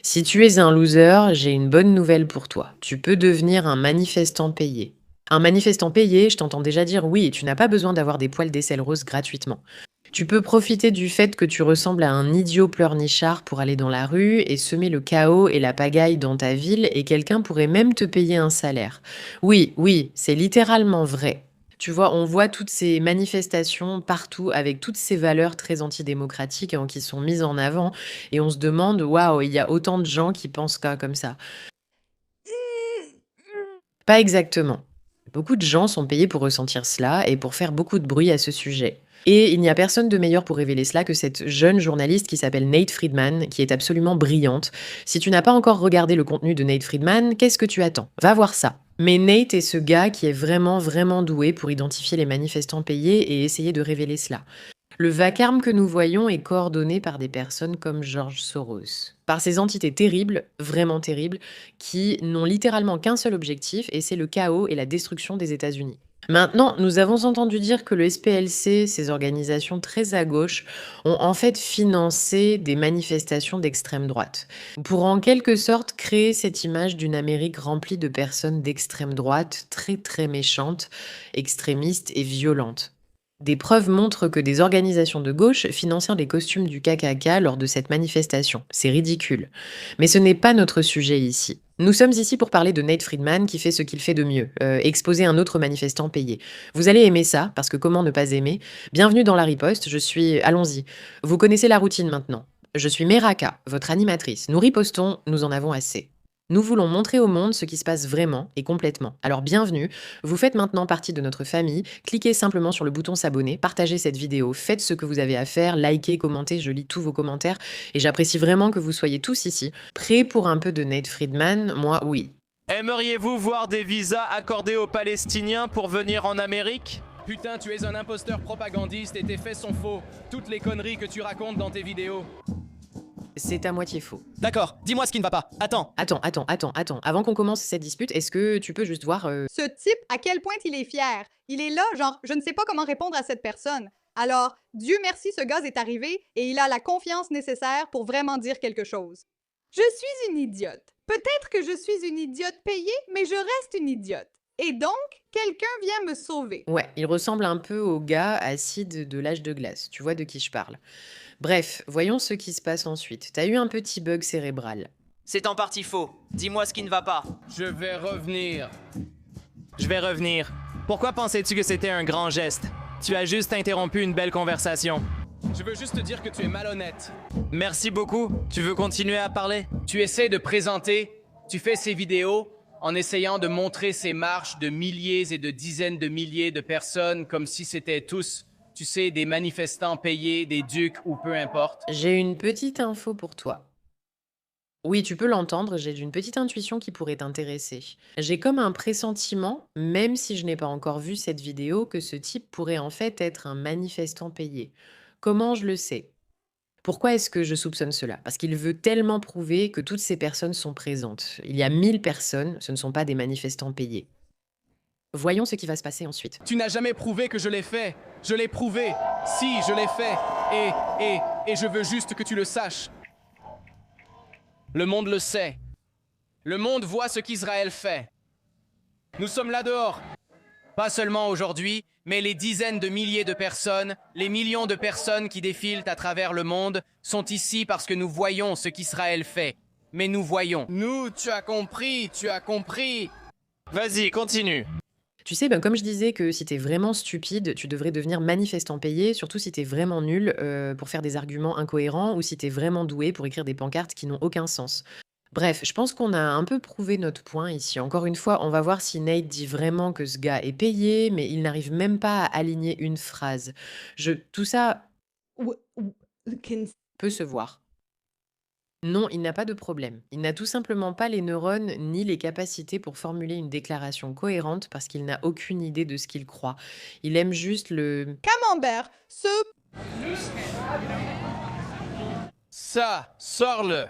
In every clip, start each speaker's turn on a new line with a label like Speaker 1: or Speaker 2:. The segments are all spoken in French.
Speaker 1: Si tu es un loser, j'ai une bonne nouvelle pour toi. Tu peux devenir un manifestant payé. Un manifestant payé, je t'entends déjà dire oui, tu n'as pas besoin d'avoir des poils d'aisselle rose gratuitement. Tu peux profiter du fait que tu ressembles à un idiot pleurnichard pour aller dans la rue et semer le chaos et la pagaille dans ta ville et quelqu'un pourrait même te payer un salaire. Oui, oui, c'est littéralement vrai. Tu vois, on voit toutes ces manifestations partout avec toutes ces valeurs très antidémocratiques hein, qui sont mises en avant et on se demande, waouh, il y a autant de gens qui pensent comme ça. Pas exactement. Beaucoup de gens sont payés pour ressentir cela et pour faire beaucoup de bruit à ce sujet. Et il n'y a personne de meilleur pour révéler cela que cette jeune journaliste qui s'appelle Nate Friedman, qui est absolument brillante. Si tu n'as pas encore regardé le contenu de Nate Friedman, qu'est-ce que tu attends? Va voir ça. Mais Nate est ce gars qui est vraiment, vraiment doué pour identifier les manifestants payés et essayer de révéler cela. Le vacarme que nous voyons est coordonné par des personnes comme George Soros, par ces entités terribles, vraiment terribles, qui n'ont littéralement qu'un seul objectif, et c'est le chaos et la destruction des États-Unis. Maintenant, nous avons entendu dire que le SPLC, ces organisations très à gauche, ont en fait financé des manifestations d'extrême droite, pour en quelque sorte créer cette image d'une Amérique remplie de personnes d'extrême droite, très très méchantes, extrémistes et violentes. Des preuves montrent que des organisations de gauche financèrent les costumes du KKK lors de cette manifestation. C'est ridicule. Mais ce n'est pas notre sujet ici. Nous sommes ici pour parler de Nate Friedman qui fait ce qu'il fait de mieux, exposer un autre manifestant payé. Vous allez aimer ça, parce que comment ne pas aimer? Bienvenue dans la riposte, je suis... Allons-y. Vous connaissez la routine maintenant. Je suis Meraka, votre animatrice. Nous ripostons, nous en avons assez. Nous voulons montrer au monde ce qui se passe vraiment et complètement. Alors bienvenue, vous faites maintenant partie de notre famille. Cliquez simplement sur le bouton s'abonner, partagez cette vidéo, faites ce que vous avez à faire, likez, commentez, je lis tous vos commentaires et j'apprécie vraiment que vous soyez tous ici. Prêts pour un peu de Nate Friedman? Moi, oui.
Speaker 2: Aimeriez-vous voir des visas accordés aux Palestiniens pour venir en Amérique?
Speaker 3: Putain, tu es un imposteur propagandiste et tes faits sont faux. Toutes les conneries que tu racontes dans tes vidéos.
Speaker 1: C'est à moitié faux.
Speaker 4: D'accord, dis-moi ce qui ne va pas. Attends.
Speaker 1: Attends. Avant qu'on commence cette dispute, est-ce que tu peux juste voir...
Speaker 5: Ce type, à quel point il est fier. Il est là, genre, je ne sais pas comment répondre à cette personne. Alors, Dieu merci, ce gaz est arrivé et il a la confiance nécessaire pour vraiment dire quelque chose. Je suis une idiote. Peut-être que je suis une idiote payée, mais je reste une idiote. Et donc, quelqu'un vient me sauver.
Speaker 1: Ouais, il ressemble un peu au gars acide de l'âge de glace. Tu vois de qui je parle. Bref, voyons ce qui se passe ensuite. T'as eu un petit bug cérébral.
Speaker 4: C'est en partie faux. Dis-moi ce qui ne va pas.
Speaker 3: Je vais revenir.
Speaker 2: Je vais revenir. Pourquoi pensais-tu que c'était un grand geste? Tu as juste interrompu une belle conversation.
Speaker 3: Je veux juste te dire que tu es malhonnête.
Speaker 2: Merci beaucoup. Tu veux continuer à parler?
Speaker 3: Tu essaies de présenter, tu fais ces vidéos en essayant de montrer ces marches de milliers et de dizaines de milliers de personnes comme si c'était tous, tu sais, des manifestants payés, des ducs ou peu importe.
Speaker 1: J'ai une petite info pour toi. Oui, tu peux l'entendre, j'ai une petite intuition qui pourrait t'intéresser. J'ai comme un pressentiment, même si je n'ai pas encore vu cette vidéo, que ce type pourrait en fait être un manifestant payé. Comment je le sais? Pourquoi est-ce que je soupçonne cela? Parce qu'il veut tellement prouver que toutes ces personnes sont présentes. Il y a 1000 personnes, ce ne sont pas des manifestants payés. Voyons ce qui va se passer ensuite.
Speaker 3: Tu n'as jamais prouvé que je l'ai fait. Je l'ai prouvé. Si, je l'ai fait. Et je veux juste que tu le saches. Le monde le sait. Le monde voit ce qu'Israël fait. Nous sommes là dehors. Pas seulement aujourd'hui, mais les dizaines de milliers de personnes, les millions de personnes qui défilent à travers le monde sont ici parce que nous voyons ce qu'Israël fait. Mais nous voyons. Nous, tu as compris, tu as compris.
Speaker 2: Vas-y, continue.
Speaker 1: Tu sais, ben, comme je disais que si t'es vraiment stupide, tu devrais devenir manifestant payé, surtout si t'es vraiment nul pour faire des arguments incohérents ou si t'es vraiment doué pour écrire des pancartes qui n'ont aucun sens. Bref, je pense qu'on a un peu prouvé notre point ici. Encore une fois, on va voir si Nate dit vraiment que ce gars est payé, mais il n'arrive même pas à aligner une phrase. Tout ça peut se voir. Non, il n'a pas de problème. Il n'a tout simplement pas les neurones ni les capacités pour formuler une déclaration cohérente parce qu'il n'a aucune idée de ce qu'il croit. Il aime juste le...
Speaker 5: Camembert, ce...
Speaker 3: Ça, sors-le.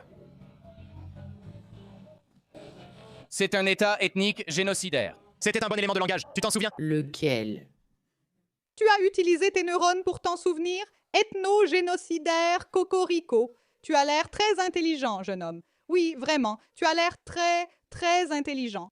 Speaker 3: C'est un État ethnique génocidaire.
Speaker 2: C'était un bon élément de langage. Tu t'en souviens?
Speaker 1: Lequel?
Speaker 5: Tu as utilisé tes neurones pour t'en souvenir? Ethno-génocidaire, cocorico. Tu as l'air très intelligent, jeune homme. Oui, vraiment, tu as l'air très, très intelligent.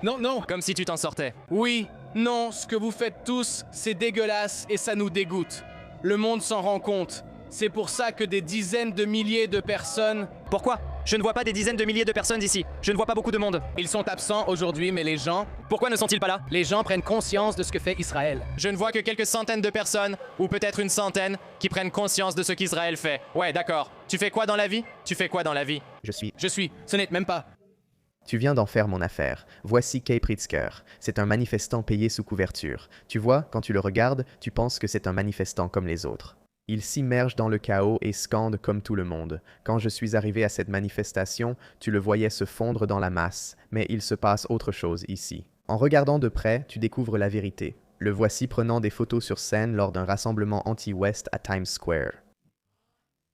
Speaker 3: Non, non.
Speaker 2: Comme si tu t'en sortais.
Speaker 3: Oui, non, ce que vous faites tous, c'est dégueulasse et ça nous dégoûte. Le monde s'en rend compte. C'est pour ça que des dizaines de milliers de personnes...
Speaker 4: Pourquoi? Je ne vois pas des dizaines de milliers de personnes ici. Je ne vois pas beaucoup de monde.
Speaker 3: Ils sont absents aujourd'hui, mais les gens...
Speaker 4: Pourquoi ne sont-ils pas là?
Speaker 3: Les gens prennent conscience de ce que fait Israël.
Speaker 2: Je ne vois que quelques centaines de personnes, ou peut-être une centaine, qui prennent conscience de ce qu'Israël fait. Ouais, d'accord. Tu fais quoi dans la vie? Tu fais quoi dans la vie?
Speaker 3: Je suis... Ce n'est même pas...
Speaker 6: Tu viens d'en faire mon affaire. Voici Kay Pritzker. C'est un manifestant payé sous couverture. Tu vois, quand tu le regardes, tu penses que c'est un manifestant comme les autres. Il s'immerge dans le chaos et scande comme tout le monde. Quand je suis arrivé à cette manifestation, tu le voyais se fondre dans la masse, mais il se passe autre chose ici. En regardant de près, tu découvres la vérité. Le voici prenant des photos sur scène lors d'un rassemblement anti-West à Times Square.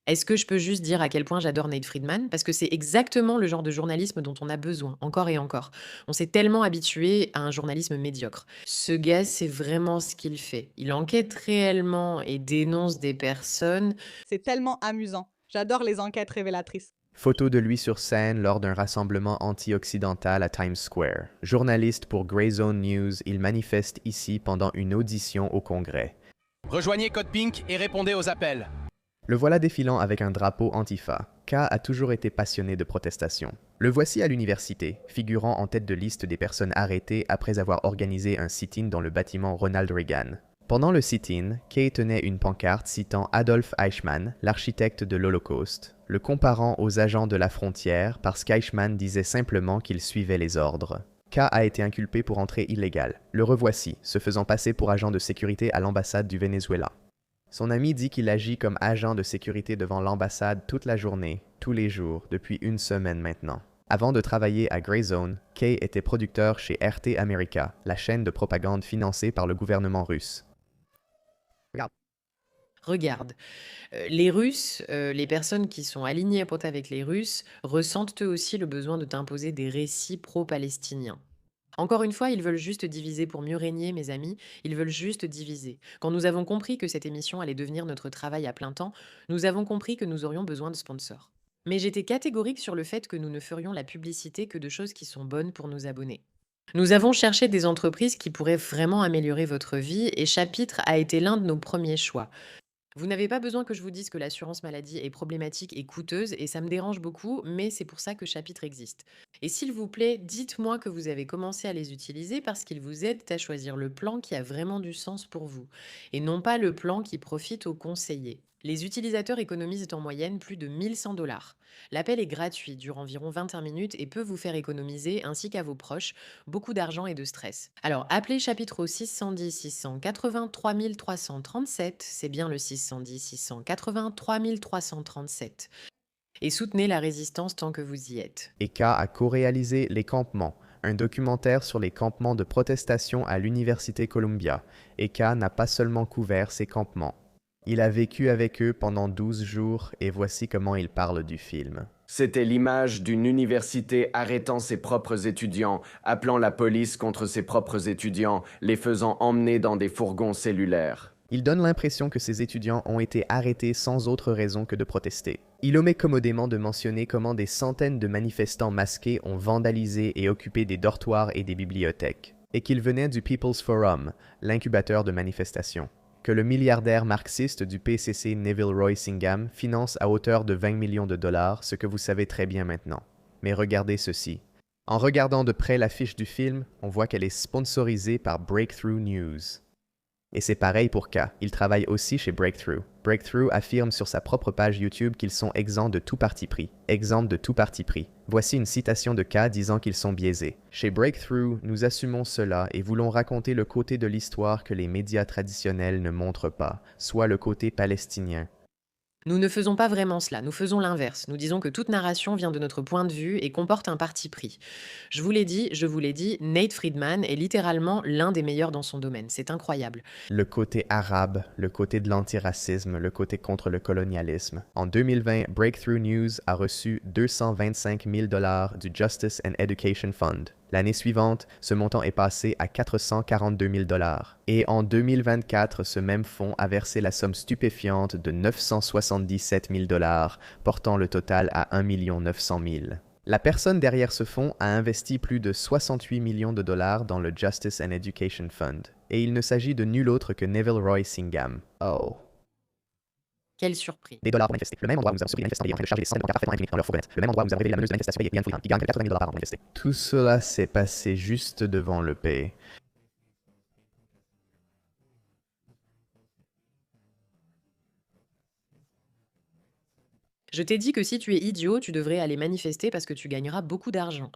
Speaker 1: Est-ce que je peux juste dire à quel point j'adore Nate Friedman? Parce que c'est exactement le genre de journalisme dont on a besoin, encore et encore. On s'est tellement habitué à un journalisme médiocre. Ce gars, c'est vraiment ce qu'il fait. Il enquête réellement et dénonce des personnes.
Speaker 5: C'est tellement amusant. J'adore les enquêtes révélatrices.
Speaker 6: Photo de lui sur scène lors d'un rassemblement anti-occidental à Times Square. Journaliste pour Grayzone News, il manifeste ici pendant une audition au Congrès.
Speaker 3: Rejoignez Code Pink et répondez aux appels.
Speaker 6: Le voilà défilant avec un drapeau Antifa. K a toujours été passionné de protestation. Le voici à l'université, figurant en tête de liste des personnes arrêtées après avoir organisé un sit-in dans le bâtiment Ronald Reagan. Pendant le sit-in, Kay tenait une pancarte citant Adolf Eichmann, l'architecte de l'Holocauste, le comparant aux agents de la frontière parce qu'Eichmann disait simplement qu'il suivait les ordres. K a été inculpé pour entrée illégale. Le revoici, se faisant passer pour agent de sécurité à l'ambassade du Venezuela. Son ami dit qu'il agit comme agent de sécurité devant l'ambassade toute la journée, tous les jours, depuis une semaine maintenant. Avant de travailler à Grayzone, Kay était producteur chez RT America, la chaîne de propagande financée par le gouvernement russe.
Speaker 1: Regarde, les Russes, les personnes qui sont alignées à pote avec les Russes, ressentent eux aussi le besoin de t'imposer des récits pro-palestiniens. Encore une fois, ils veulent juste diviser pour mieux régner, mes amis, ils veulent juste diviser. Quand nous avons compris que cette émission allait devenir notre travail à plein temps, nous avons compris que nous aurions besoin de sponsors. Mais j'étais catégorique sur le fait que nous ne ferions la publicité que de choses qui sont bonnes pour nos abonnés. Nous avons cherché des entreprises qui pourraient vraiment améliorer votre vie et Chapitre a été l'un de nos premiers choix. Vous n'avez pas besoin que je vous dise que l'assurance maladie est problématique et coûteuse et ça me dérange beaucoup, mais c'est pour ça que Chapitre existe. Et s'il vous plaît, dites-moi que vous avez commencé à les utiliser parce qu'ils vous aident à choisir le plan qui a vraiment du sens pour vous et non pas le plan qui profite aux conseillers. Les utilisateurs économisent en moyenne plus de 1100 $. L'appel est gratuit, dure environ 21 minutes et peut vous faire économiser, ainsi qu'à vos proches, beaucoup d'argent et de stress. Alors, appelez Chapitre au 610 680 3337, c'est bien le 610 680 3337. Et soutenez la résistance tant que vous y êtes.
Speaker 6: Et K a co-réalisé Les Campements, un documentaire sur les campements de protestation à l'Université Columbia. Et K n'a pas seulement couvert ces campements. Il a vécu avec eux pendant 12 jours et voici comment il parle du film.
Speaker 7: C'était l'image d'une université arrêtant ses propres étudiants, appelant la police contre ses propres étudiants, les faisant emmener dans des fourgons cellulaires.
Speaker 6: Il donne l'impression que ces étudiants ont été arrêtés sans autre raison que de protester. Il omet commodément de mentionner comment des centaines de manifestants masqués ont vandalisé et occupé des dortoirs et des bibliothèques, et qu'ils venaient du People's Forum, l'incubateur de manifestations, que le milliardaire marxiste du PCC Neville Roy Singham finance à hauteur de 20 millions de $, ce que vous savez très bien maintenant. Mais regardez ceci. En regardant de près l'affiche du film, on voit qu'elle est sponsorisée par Breakthrough News. Et c'est pareil pour K, il travaille aussi chez Breakthrough. Breakthrough affirme sur sa propre page YouTube qu'ils sont exempts de tout parti pris. Exemple de tout parti pris. Voici une citation de K disant qu'ils sont biaisés. Chez Breakthrough, nous assumons cela et voulons raconter le côté de l'histoire que les médias traditionnels ne montrent pas, soit le côté palestinien.
Speaker 1: Nous ne faisons pas vraiment cela, nous faisons l'inverse. Nous disons que toute narration vient de notre point de vue et comporte un parti pris. Je vous l'ai dit, Nate Friedman est littéralement l'un des meilleurs dans son domaine. C'est incroyable.
Speaker 6: Le côté arabe, le côté de l'antiracisme, le côté contre le colonialisme. En 2020, Breakthrough News a reçu 225 000 $ du Justice and Education Fund. L'année suivante, ce montant est passé à 442 000 $. Et en 2024, ce même fonds a versé la somme stupéfiante de 977 000 $, portant le total à 1 900 000 $. La personne derrière ce fonds a investi plus de 68 millions de dollars dans le Justice and Education Fund. Et il ne s'agit de nul autre que Neville Roy Singham. Oh.
Speaker 1: Quelle surprise.
Speaker 6: Des dollars pour manifester. Le même endroit où nous avons surpris les manifestants payés en train de charger des centaines de parfaitement imprimer dans leur fourgonnette. Le même endroit où nous avons révélé la meneuse de manifestation payée Ian Freeland qui gagne 80 000 $ par an pour manifester. Tout cela s'est passé juste devant le P.
Speaker 1: Je t'ai dit que si tu es idiot, tu devrais aller manifester parce que tu gagneras beaucoup d'argent.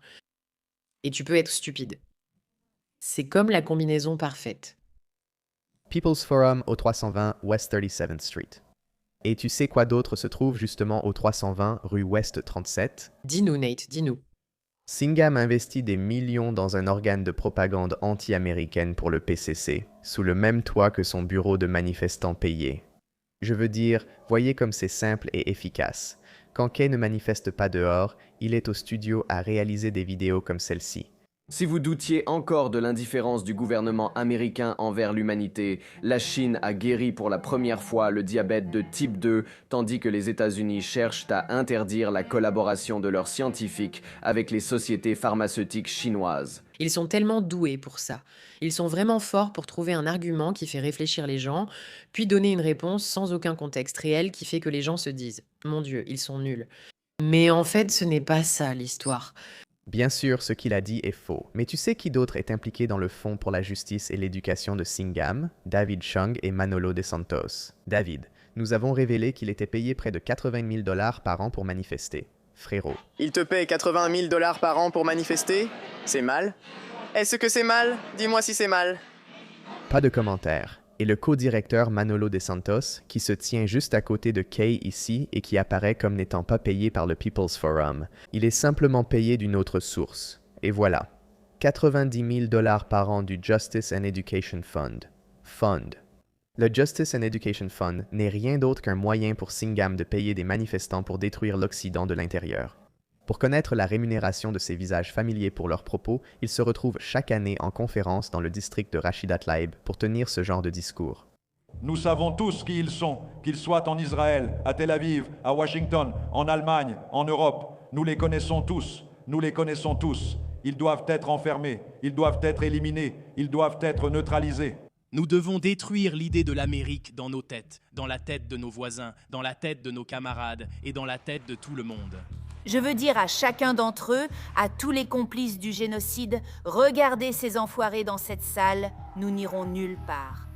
Speaker 1: Et tu peux être stupide. C'est comme la combinaison parfaite.
Speaker 6: People's Forum au 320 West 37th Street. Et tu sais quoi d'autre se trouve justement au 320 rue West 37?
Speaker 1: Dis-nous, Nate, dis-nous.
Speaker 6: Singham investit des millions dans un organe de propagande anti-américaine pour le PCC, sous le même toit que son bureau de manifestants payés. Je veux dire, voyez comme c'est simple et efficace. Quand Kay ne manifeste pas dehors, il est au studio à réaliser des vidéos comme celle-ci.
Speaker 7: Si vous doutiez encore de l'indifférence du gouvernement américain envers l'humanité, la Chine a guéri pour la première fois le diabète de type 2, tandis que les États-Unis cherchent à interdire la collaboration de leurs scientifiques avec les sociétés pharmaceutiques chinoises.
Speaker 1: Ils sont tellement doués pour ça. Ils sont vraiment forts pour trouver un argument qui fait réfléchir les gens, puis donner une réponse sans aucun contexte réel qui fait que les gens se disent « Mon Dieu, ils sont nuls ». Mais en fait, ce n'est pas ça l'histoire.
Speaker 6: Bien sûr, ce qu'il a dit est faux, mais tu sais qui d'autre est impliqué dans le Fonds pour la justice et l'éducation de Singham? David Chung et Manolo De Santos. David, nous avons révélé qu'il était payé près de 80 000 $ par an pour manifester. Frérot.
Speaker 8: Il te paye 80 000 $ par an pour manifester? C'est mal? Est-ce que c'est mal? Dis-moi si c'est mal.
Speaker 6: Pas de commentaire. Et le co-directeur Manolo De Santos, qui se tient juste à côté de Kay ici et qui apparaît comme n'étant pas payé par le People's Forum. Il est simplement payé d'une autre source. Et voilà. 90 000 $ par an du Justice and Education Fund. Le Justice and Education Fund n'est rien d'autre qu'un moyen pour Singham de payer des manifestants pour détruire l'Occident de l'intérieur. Pour connaître la rémunération de ces visages familiers pour leurs propos, il se retrouve chaque année en conférence dans le district de Rashidat Tlaib pour tenir ce genre de discours.
Speaker 9: Nous savons tous qui ils sont, qu'ils soient en Israël, à Tel Aviv, à Washington, en Allemagne, en Europe. Nous les connaissons tous, nous les connaissons tous. Ils doivent être enfermés, ils doivent être éliminés, ils doivent être neutralisés.
Speaker 3: Nous devons détruire l'idée de l'Amérique dans nos têtes, dans la tête de nos voisins, dans la tête de nos camarades et dans la tête de tout le monde.
Speaker 10: Je veux dire à chacun d'entre eux, à tous les complices du génocide, regardez ces enfoirés dans cette salle, nous n'irons nulle part.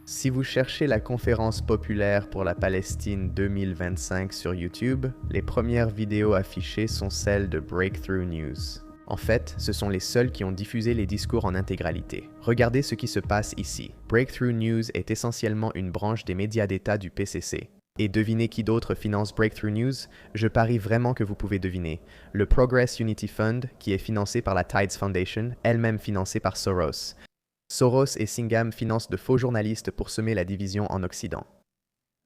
Speaker 6: Si vous cherchez la conférence populaire pour la Palestine 2025 sur YouTube, les premières vidéos affichées sont celles de Breakthrough News. En fait, ce sont les seuls qui ont diffusé les discours en intégralité. Regardez ce qui se passe ici. Breakthrough News est essentiellement une branche des médias d'État du PCC. Et devinez qui d'autre finance Breakthrough News? Je parie vraiment que vous pouvez deviner. Le Progress Unity Fund, qui est financé par la Tides Foundation, elle-même financée par Soros. Soros et Singham financent de faux journalistes pour semer la division en Occident.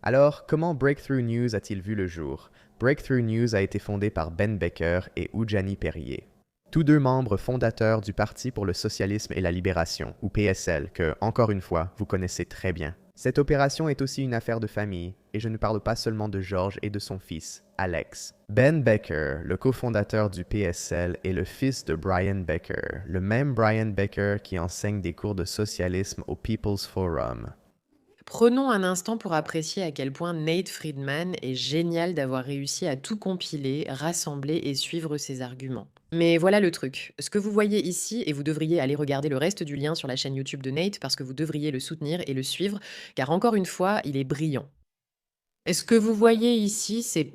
Speaker 6: Alors, comment Breakthrough News a-t-il vu le jour? Breakthrough News a été fondé par Ben Becker et Oujani Perrier. Tous deux membres fondateurs du Parti pour le socialisme et la libération, ou PSL, que, encore une fois, vous connaissez très bien. Cette opération est aussi une affaire de famille, et je ne parle pas seulement de George et de son fils, Alex. Ben Becker, le cofondateur du PSL, est le fils de Brian Becker, le même Brian Becker qui enseigne des cours de socialisme au People's Forum.
Speaker 1: Prenons un instant pour apprécier à quel point Nate Friedman est génial d'avoir réussi à tout compiler, rassembler et suivre ses arguments. Mais voilà le truc. Ce que vous voyez ici, et vous devriez aller regarder le reste du lien sur la chaîne YouTube de Nate parce que vous devriez le soutenir et le suivre, car encore une fois, il est brillant. Et ce que vous voyez ici, c'est...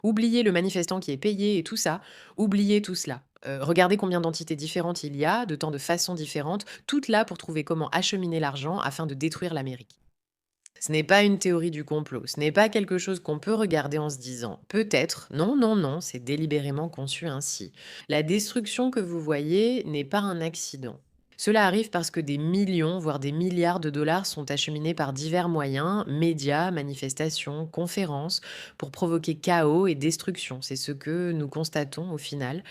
Speaker 1: oubliez le manifestant qui est payé et tout ça, oubliez tout cela. Regardez combien d'entités différentes il y a, de tant de façons différentes, toutes là pour trouver comment acheminer l'argent afin de détruire l'Amérique. Ce n'est pas une théorie du complot, ce n'est pas quelque chose qu'on peut regarder en se disant « peut-être ». Non, non, non, c'est délibérément conçu ainsi. La destruction que vous voyez n'est pas un accident. Cela arrive parce que des millions, voire des milliards de dollars sont acheminés par divers moyens, médias, manifestations, conférences, pour provoquer chaos et destruction. C'est ce que nous constatons au final.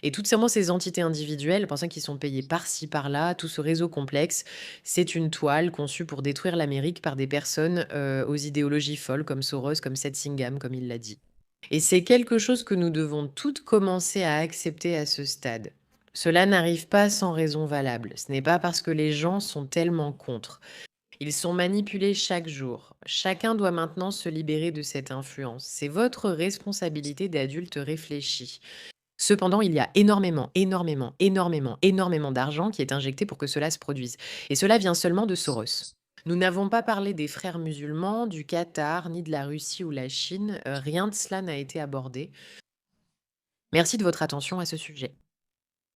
Speaker 1: Et toutes seulement ces entités individuelles, pensant qu'ils sont payés par-ci, par-là, tout ce réseau complexe, c'est une toile conçue pour détruire l'Amérique par des personnes aux idéologies folles, comme Soros, comme Seth Singham, comme il l'a dit. Et c'est quelque chose que nous devons toutes commencer à accepter à ce stade. Cela n'arrive pas sans raison valable. Ce n'est pas parce que les gens sont tellement contre. Ils sont manipulés chaque jour. Chacun doit maintenant se libérer de cette influence. C'est votre responsabilité d'adulte réfléchi. Cependant, il y a énormément d'argent qui est injecté pour que cela se produise. Et cela vient seulement de Soros. Nous n'avons pas parlé des frères musulmans, du Qatar, ni de la Russie ou la Chine. Rien de cela n'a été abordé. Merci de votre attention à ce sujet.